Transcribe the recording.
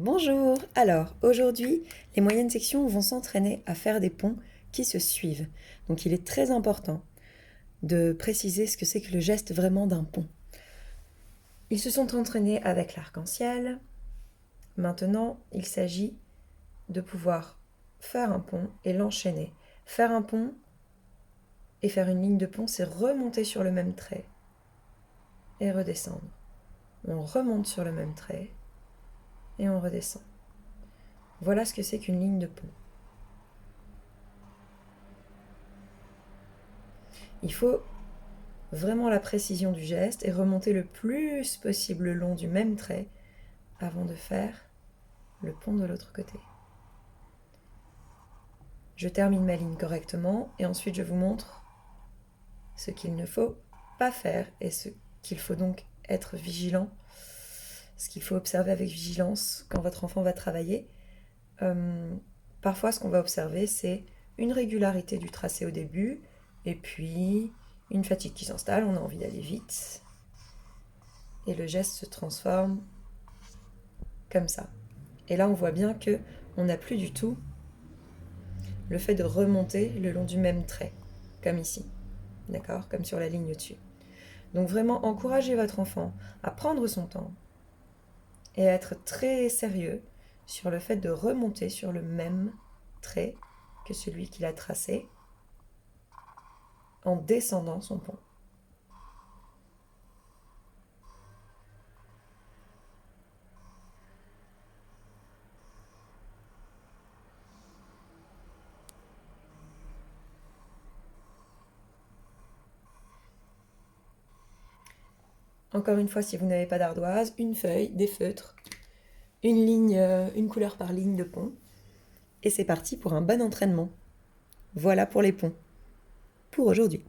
Bonjour! Alors, aujourd'hui, les moyennes sections vont s'entraîner à faire des ponts qui se suivent. Donc il est très important de préciser ce que c'est que le geste vraiment d'un pont. Ils se sont entraînés avec l'arc-en-ciel. Maintenant, il s'agit de pouvoir faire un pont et l'enchaîner. Faire un pont et faire une ligne de pont, c'est remonter sur le même trait et redescendre. On remonte sur le même trait et on redescend. Voilà ce que c'est qu'une ligne de pont. Il faut vraiment la précision du geste et remonter le plus possible le long du même trait avant de faire le pont de l'autre côté. Je termine ma ligne correctement et ensuite je vous montre ce qu'il ne faut pas faire et ce qu'il faut donc être vigilant, ce qu'il faut observer avec vigilance quand votre enfant va travailler. Parfois, ce qu'on va observer, c'est une régularité du tracé au début et puis une fatigue qui s'installe, on a envie d'aller vite et le geste se transforme comme ça. Et là, on voit bien que on n'a plus du tout le fait de remonter le long du même trait, comme ici, d'accord, comme sur la ligne au-dessus. Donc vraiment, encouragez votre enfant à prendre son temps et à être très sérieux sur le fait de remonter sur le même trait que celui qu'il a tracé en descendant son pont. Encore une fois, si vous n'avez pas d'ardoise, une feuille, des feutres, une ligne, une couleur par ligne de pont. Et c'est parti pour un bon entraînement. Voilà pour les ponts. Pour aujourd'hui.